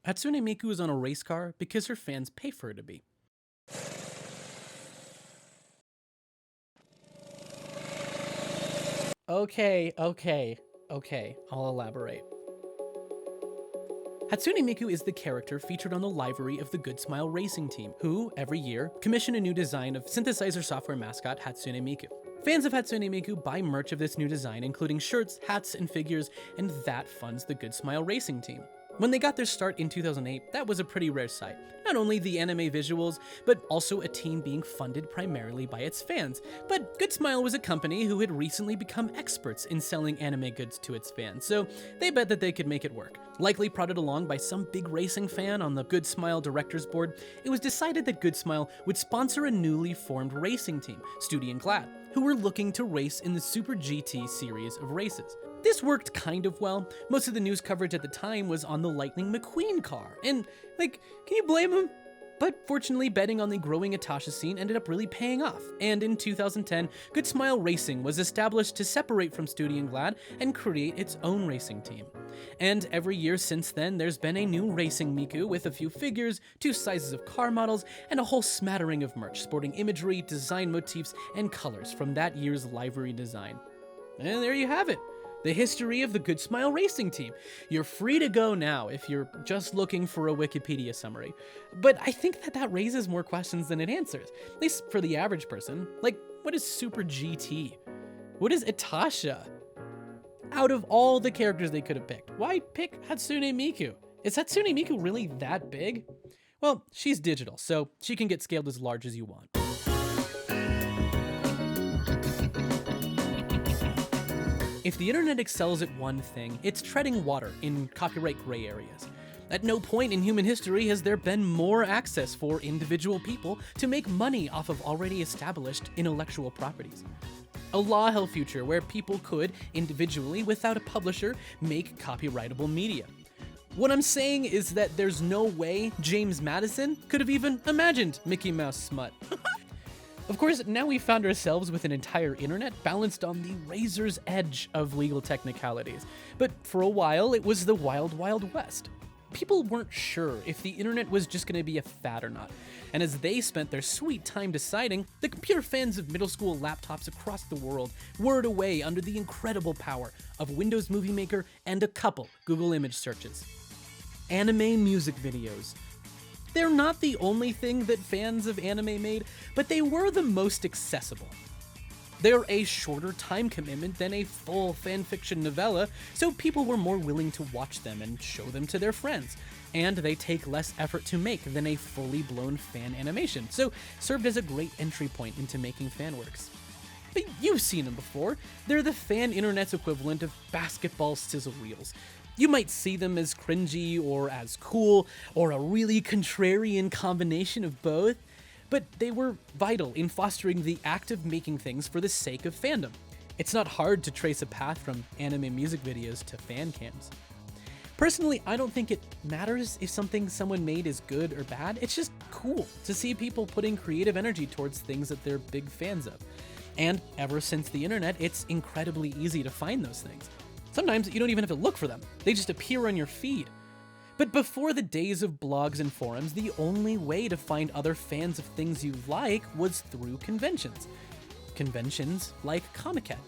Hatsune Miku is on a race car because her fans pay for her to be. Okay, I'll elaborate. Hatsune Miku is the character featured on the livery of the Goodsmile Racing team, who, every year, commission a new design of synthesizer software mascot Hatsune Miku. Fans of Hatsune Miku buy merch of this new design, including shirts, hats, and figures, and that funds the Goodsmile Racing team. When they got their start in 2008, that was a pretty rare sight. Not only the anime visuals, but also a team being funded primarily by its fans. But Goodsmile was a company who had recently become experts in selling anime goods to its fans, so they bet that they could make it work. Likely prodded along by some big racing fan on the Goodsmile directors board, it was decided that Goodsmile would sponsor a newly formed racing team, Studi and Glad, who were looking to race in the SuperGT series of races. This worked kind of well. Most of the news coverage at the time was on the Lightning McQueen car, and, can you blame him? But fortunately, betting on the growing Atasha scene ended up really paying off, and in 2010, Goodsmile Racing was established to separate from Studi and Glad and create its own racing team. And every year since then, there's been a new Racing Miku with a few figures, 2 sizes of car models, and a whole smattering of merch sporting imagery, design motifs, and colors from that year's livery design. And there you have it. The history of the Goodsmile Racing team. You're free to go now if you're just looking for a Wikipedia summary. But I think that raises more questions than it answers, at least for the average person. Like, what is Super GT? What is Atasha? Out of all the characters they could have picked, why pick Hatsune Miku? Is Hatsune Miku really that big? Well, she's digital, so she can get scaled as large as you want. If the internet excels at one thing, it's treading water in copyright gray areas. At no point in human history has there been more access for individual people to make money off of already established intellectual properties. A law-held future where people could, individually, without a publisher, make copyrightable media. What I'm saying is that there's no way James Madison could have even imagined Mickey Mouse smut. Of course, now we found ourselves with an entire internet balanced on the razor's edge of legal technicalities. But for a while, it was the wild, wild west. People weren't sure if the internet was just going to be a fad or not. And as they spent their sweet time deciding, the computer fans of middle school laptops across the world whirred away under the incredible power of Windows Movie Maker and a couple Google image searches. Anime music videos. They're not the only thing that fans of anime made, but they were the most accessible. They're a shorter time commitment than a full fanfiction novella, so people were more willing to watch them and show them to their friends. And they take less effort to make than a fully blown fan animation, so served as a great entry point into making fanworks. But you've seen them before. They're the fan internet's equivalent of basketball sizzle reels. You might see them as cringy or as cool, or a really contrarian combination of both, but they were vital in fostering the act of making things for the sake of fandom. It's not hard to trace a path from anime music videos to fan cams. Personally, I don't think it matters if something someone made is good or bad. It's just cool to see people putting creative energy towards things that they're big fans of. And ever since the internet, it's incredibly easy to find those things. Sometimes you don't even have to look for them. They just appear on your feed. But before the days of blogs and forums, the only way to find other fans of things you like was through conventions. Conventions like Comiket.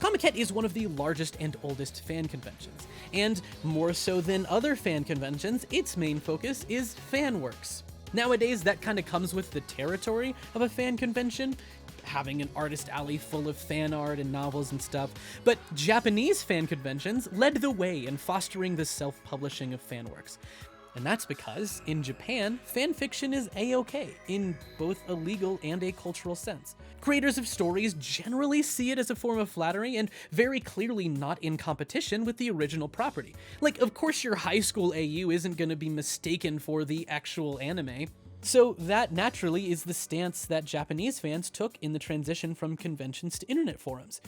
Comiket is one of the largest and oldest fan conventions, and more so than other fan conventions, its main focus is fanworks. Nowadays, that kind of comes with the territory of a fan convention, having an artist alley full of fan art and novels and stuff, but Japanese fan conventions led the way in fostering the self-publishing of fanworks. And that's because, in Japan, fanfiction is a-okay in both a legal and a cultural sense. Creators of stories generally see it as a form of flattery and very clearly not in competition with the original property. Like, of course your high school AU isn't going to be mistaken for the actual anime. So that naturally is the stance that Japanese fans took in the transition from conventions to internet forums.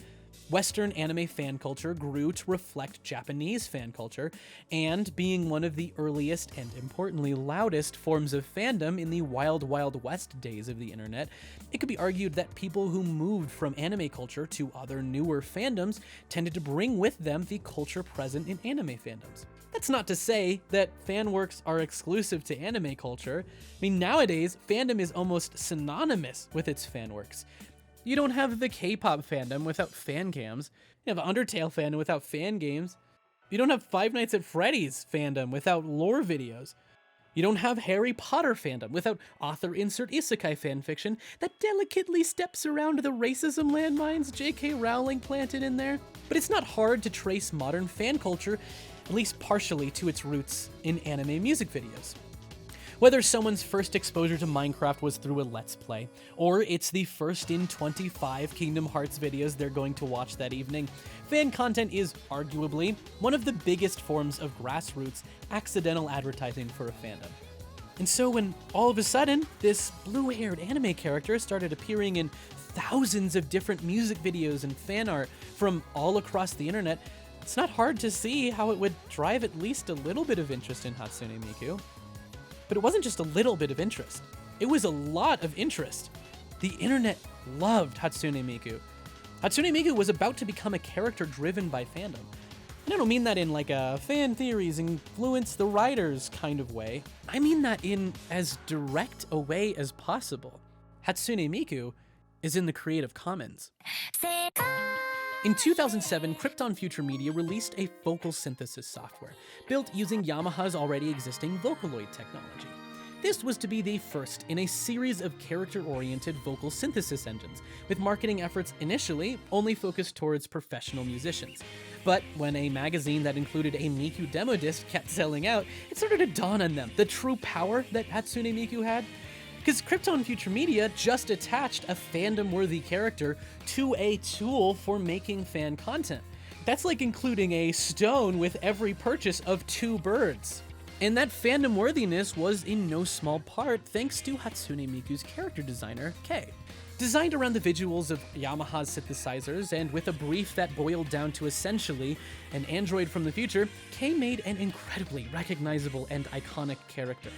Western anime fan culture grew to reflect Japanese fan culture, and being one of the earliest and importantly loudest forms of fandom in the Wild Wild West days of the internet, it could be argued that people who moved from anime culture to other newer fandoms tended to bring with them the culture present in anime fandoms. That's not to say that fan works are exclusive to anime culture. I mean, nowadays, fandom is almost synonymous with its fan works. You don't have the K-pop fandom without fan cams. You have Undertale fandom without fan games. You don't have Five Nights at Freddy's fandom without lore videos. You don't have Harry Potter fandom without author insert isekai fanfiction that delicately steps around the racism landmines J.K. Rowling planted in there. But it's not hard to trace modern fan culture, at least partially, to its roots in anime music videos. Whether someone's first exposure to Minecraft was through a Let's Play, or it's the first in 25 Kingdom Hearts videos they're going to watch that evening, fan content is arguably one of the biggest forms of grassroots, accidental advertising for a fandom. And so when all of a sudden, this blue-haired anime character started appearing in thousands of different music videos and fan art from all across the internet, it's not hard to see how it would drive at least a little bit of interest in Hatsune Miku. But it wasn't just a little bit of interest. It was a lot of interest. The internet loved Hatsune Miku. Hatsune Miku was about to become a character driven by fandom. And I don't mean that in like a fan theories influence the writers kind of way. I mean that in as direct a way as possible. Hatsune Miku is in the Creative Commons. In 2007, Krypton Future Media released a vocal synthesis software, built using Yamaha's already existing Vocaloid technology. This was to be the first in a series of character-oriented vocal synthesis engines, with marketing efforts initially only focused towards professional musicians. But when a magazine that included a Miku demo disc kept selling out, it started to dawn on them the true power that Hatsune Miku had. Because Krypton Future Media just attached a fandom-worthy character to a tool for making fan content. That's like including a stone with every purchase of 2 birds. And that fandom worthiness was in no small part thanks to Hatsune Miku's character designer, Kei. Designed around the visuals of Yamaha's synthesizers, and with a brief that boiled down to essentially an android from the future, Kei made an incredibly recognizable and iconic character.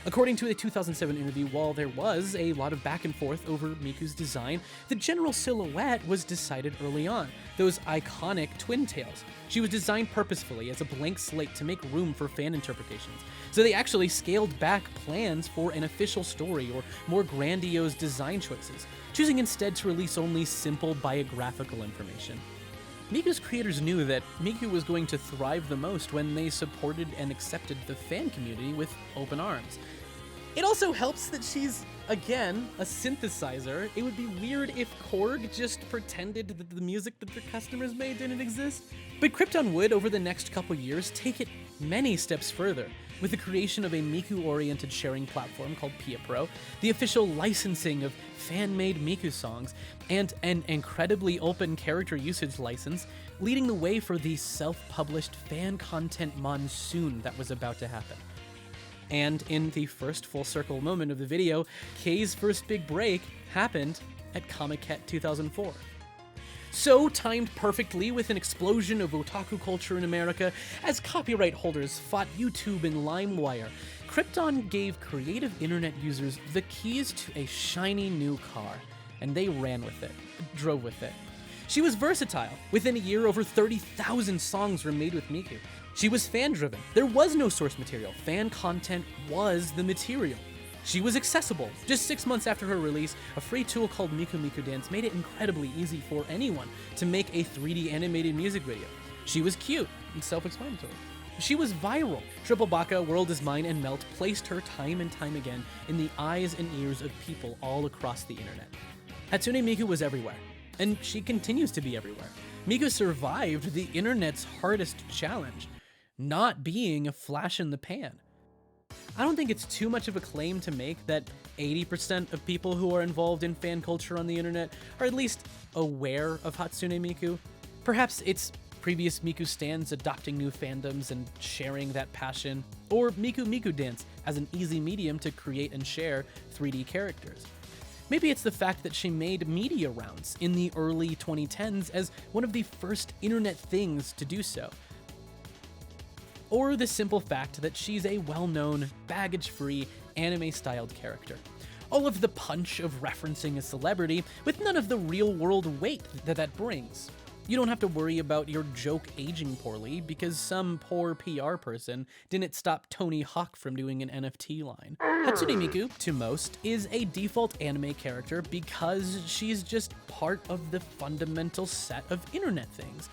According to a 2007 interview, while there was a lot of back and forth over Miku's design, the general silhouette was decided early on, those iconic twin tails. She was designed purposefully as a blank slate to make room for fan interpretations, so they actually scaled back plans for an official story or more grandiose design choices, choosing instead to release only simple biographical information. Miku's creators knew that Miku was going to thrive the most when they supported and accepted the fan community with open arms. It also helps that she's, again, a synthesizer. It would be weird if Korg just pretended that the music that their customers made didn't exist. But Krypton would, over the next couple years, take it many steps further, with the creation of a Miku-oriented sharing platform called PiaPro, the official licensing of fan-made Miku songs, and an incredibly open character usage license, leading the way for the self-published fan content monsoon that was about to happen. And in the first full circle moment of the video, Kei's first big break happened at Comiket 2004. So timed perfectly with an explosion of otaku culture in America, as copyright holders fought YouTube and LimeWire, Krypton gave creative internet users the keys to a shiny new car, and they ran with it, drove with it. She was versatile. Within a year, over 30,000 songs were made with Miku. She was fan-driven. There was no source material. Fan content was the material. She was accessible. Just 6 months after her release, a free tool called Miku Miku Dance made it incredibly easy for anyone to make a 3D animated music video. She was cute and self-explanatory. She was viral. Triple Baka, World Is Mine, and Melt placed her time and time again in the eyes and ears of people all across the internet. Hatsune Miku was everywhere, and she continues to be everywhere. Miku survived the internet's hardest challenge, not being a flash in the pan. I don't think it's too much of a claim to make that 80% of people who are involved in fan culture on the internet are at least aware of Hatsune Miku. Perhaps it's previous Miku stans adopting new fandoms and sharing that passion, or Miku Miku Dance as an easy medium to create and share 3D characters. Maybe it's the fact that she made media rounds in the early 2010s as one of the first internet things to do so. Or the simple fact that she's a well-known, baggage-free, anime-styled character. All of the punch of referencing a celebrity with none of the real-world weight that brings. You don't have to worry about your joke aging poorly because some poor PR person didn't stop Tony Hawk from doing an NFT line. Hatsune Miku, to most, is a default anime character because she's just part of the fundamental set of internet things.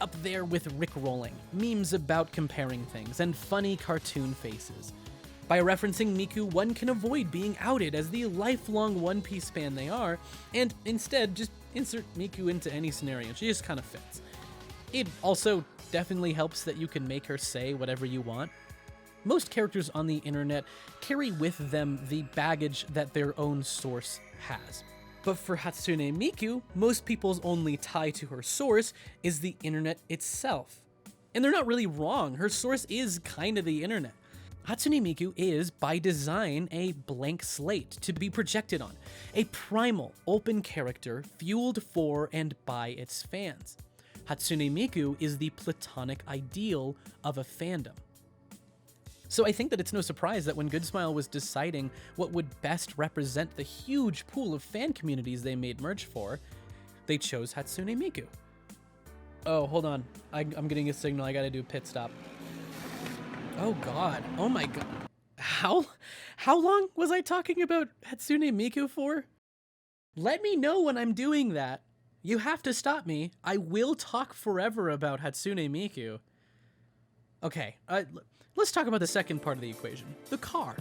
Up there with rickrolling, memes about comparing things, and funny cartoon faces. By referencing Miku, one can avoid being outed as the lifelong One Piece fan they are, and instead just insert Miku into any scenario. She just kind of fits. It also definitely helps that you can make her say whatever you want. Most characters on the internet carry with them the baggage that their own source has. But for Hatsune Miku, most people's only tie to her source is the internet itself. And they're not really wrong, her source is kind of the internet. Hatsune Miku is, by design, a blank slate to be projected on, a primal, open character fueled for and by its fans. Hatsune Miku is the platonic ideal of a fandom. So I think that it's no surprise that when Goodsmile was deciding what would best represent the huge pool of fan communities they made merch for, they chose Hatsune Miku. Oh, hold on. I'm getting a signal. I gotta do a pit stop. Oh god. Oh my god. How long was I talking about Hatsune Miku for? Let me know when I'm doing that. You have to stop me. I will talk forever about Hatsune Miku. Okay, let's talk about the second part of the equation, the car.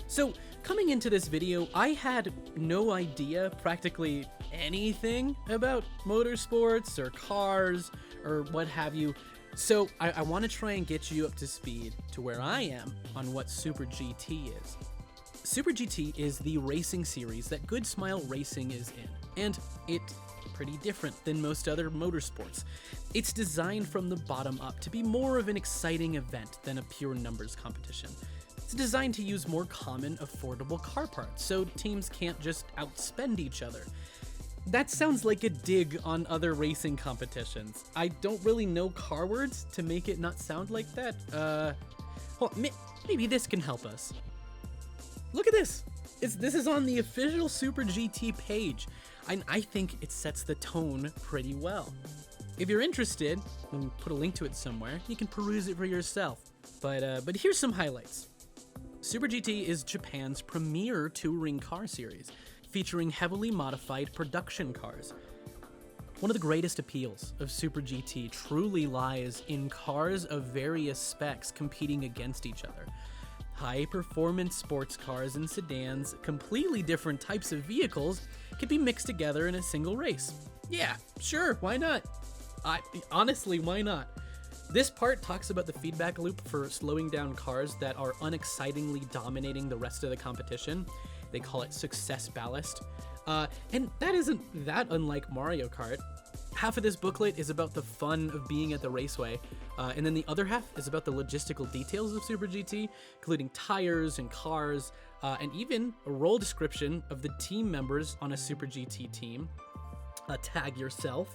So, coming into this video, I had no idea practically anything about motorsports or cars or what have you. So I want to try and get you up to speed to where I am on what SuperGT is. SuperGT is the racing series that Goodsmile Racing is in, and it's pretty different than most other motorsports. It's designed from the bottom up to be more of an exciting event than a pure numbers competition. It's designed to use more common, affordable car parts, so teams can't just outspend each other. That sounds like a dig on other racing competitions. I don't really know car words to make it not sound like that. Well, maybe this can help us. Look at this. This is on the official SuperGT page, and I think it sets the tone pretty well. If you're interested, we'll put a link to it somewhere. You can peruse it for yourself. But here's some highlights. SuperGT is Japan's premier touring car series, featuring heavily modified production cars. One of the greatest appeals of SuperGT truly lies in cars of various specs competing against each other. High-performance sports cars and sedans, completely different types of vehicles, can be mixed together in a single race. Yeah, sure, why not? Honestly, why not? This part talks about the feedback loop for slowing down cars that are unexcitingly dominating the rest of the competition. They call it success ballast. And that isn't that unlike Mario Kart. Half of this booklet is about the fun of being at the raceway, and then the other half is about the logistical details of SuperGT, including tires and cars, and even a role description of the team members on a SuperGT team. Tag yourself.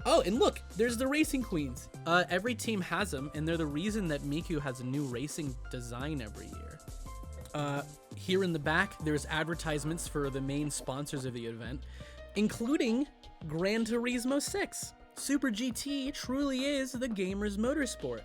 Oh, and look, there's the Racing Queens. Every team has them, and they're the reason that Miku has a new racing design every year. Here in the back, there's advertisements for the main sponsors of the event, including Gran Turismo 6. SuperGT truly is the gamer's motorsport.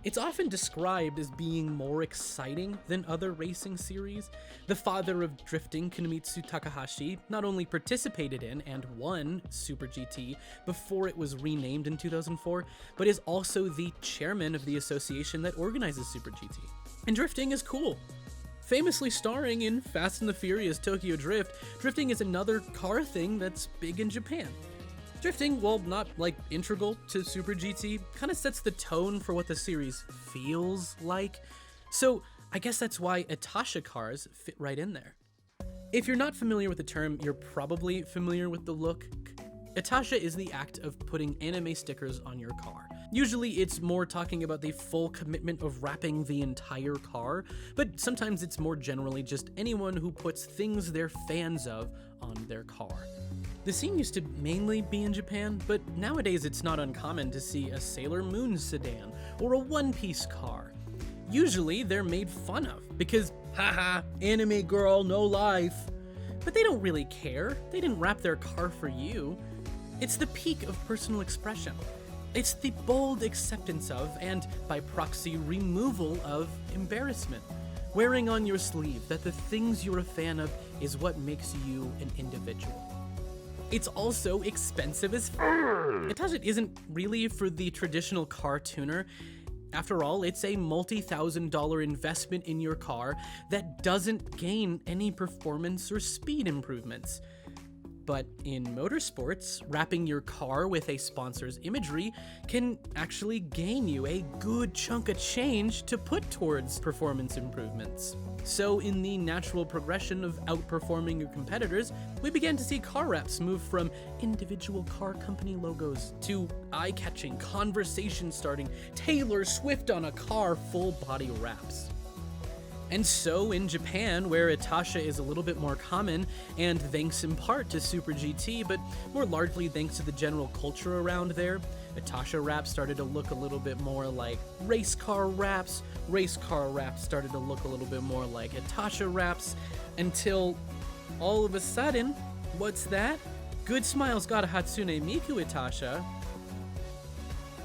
It's often described as being more exciting than other racing series. The father of drifting, Kunimitsu Takahashi, not only participated in and won SuperGT before it was renamed in 2004, but is also the chairman of the association that organizes SuperGT. And drifting is cool. Famously starring in Fast and the Furious Tokyo Drift, drifting is another car thing that's big in Japan. Drifting, while not integral to SuperGT, kind of sets the tone for what the series feels like. So I guess that's why Atasha cars fit right in there. If you're not familiar with the term, you're probably familiar with the look. Atasha is the act of putting anime stickers on your car. Usually it's more talking about the full commitment of wrapping the entire car, but sometimes it's more generally just anyone who puts things they're fans of on their car. The scene used to mainly be in Japan, but nowadays it's not uncommon to see a Sailor Moon sedan or a One Piece car. Usually they're made fun of because, haha, anime girl, no life. But they don't really care. They didn't wrap their car for you. It's the peak of personal expression. It's the bold acceptance of, and by proxy, removal of, embarrassment. Wearing on your sleeve that the things you're a fan of is what makes you an individual. It's also expensive as Attach isn't really for the traditional car tuner. After all, it's a multi-$1,000 investment in your car that doesn't gain any performance or speed improvements. But in motorsports, wrapping your car with a sponsor's imagery can actually gain you a good chunk of change to put towards performance improvements. So in the natural progression of outperforming your competitors, we began to see car wraps move from individual car company logos to eye-catching, conversation-starting, Taylor Swift on a car full body wraps. And so in Japan, where Atasha is a little bit more common, and thanks in part to SuperGT, but more largely thanks to the general culture around there, Atasha wraps started to look a little bit more like Racecar wraps, Racecar wraps started to look a little bit more like Atasha wraps, until all of a sudden, what's that? Goodsmile's got a Hatsune Miku Atasha.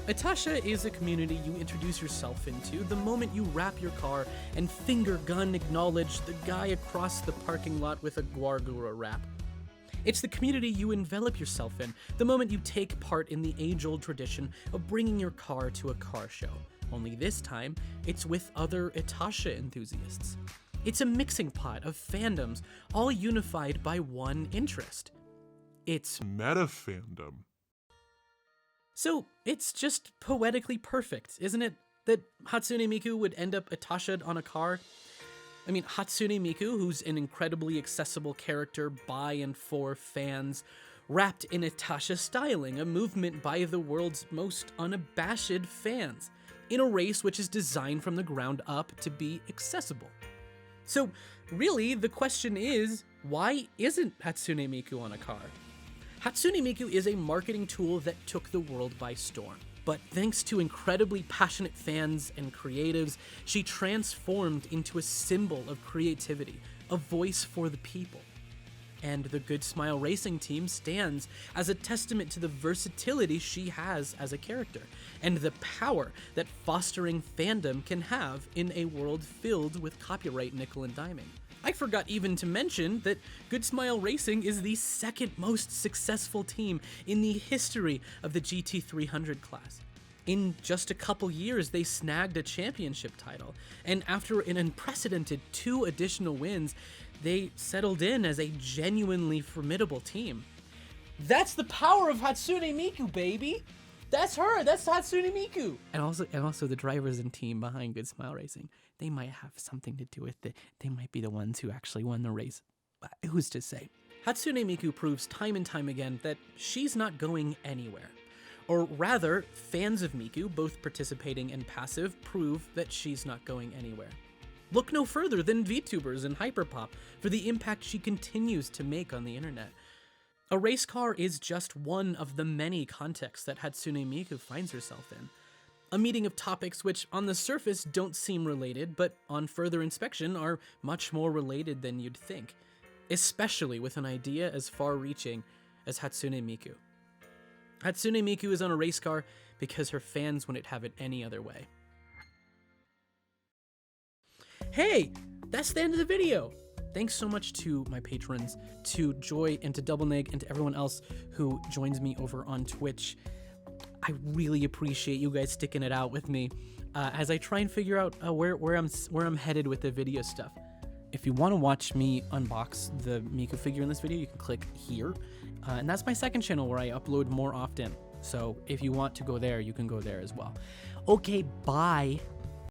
Atasha is a community you introduce yourself into the moment you wrap your car and finger gun acknowledge the guy across the parking lot with a Guargura wrap. It's the community you envelop yourself in the moment you take part in the age-old tradition of bringing your car to a car show. Only this time, it's with other Atasha enthusiasts. It's a mixing pot of fandoms, all unified by one interest. It's meta-fandom. So it's just poetically perfect, isn't it, that Hatsune Miku would end up Atasha'd on a car? I mean, Hatsune Miku, who's an incredibly accessible character by and for fans, wrapped in Atasha styling, a movement by the world's most unabashed fans, in a race which is designed from the ground up to be accessible. So really, the question is, why isn't Hatsune Miku on a car? Hatsune Miku is a marketing tool that took the world by storm. But thanks to incredibly passionate fans and creatives, she transformed into a symbol of creativity, a voice for the people. And the Goodsmile Racing team stands as a testament to the versatility she has as a character, and the power that fostering fandom can have in a world filled with copyright nickel and diming. I forgot even to mention that Goodsmile Racing is the second most successful team in the history of the GT300 class. In just a couple years, they snagged a championship title, and after an unprecedented 2 additional wins, they settled in as a genuinely formidable team. That's the power of Hatsune Miku, baby! That's her! That's Hatsune Miku! And also the drivers and team behind Goodsmile Racing. They might have something to do with it. They might be the ones who actually won the race. Who's to say? Hatsune Miku proves time and time again that she's not going anywhere. Or rather, fans of Miku, both participating and passive, prove that she's not going anywhere. Look no further than VTubers and Hyperpop for the impact she continues to make on the internet. A race car is just one of the many contexts that Hatsune Miku finds herself in. A meeting of topics which on the surface don't seem related, but on further inspection are much more related than you'd think, especially with an idea as far-reaching as Hatsune Miku. Hatsune Miku is on a race car because her fans wouldn't have it any other way. Hey, that's the end of the video! Thanks so much to my patrons, to Joy and to Double Nig and to everyone else who joins me over on Twitch. I really appreciate you guys sticking it out with me as I try and figure out where I'm headed with the video stuff. If you want to watch me unbox the Miku figure in this video, you can click here. And that's my second channel where I upload more often. So if you want to go there, you can go there as well. Okay, bye.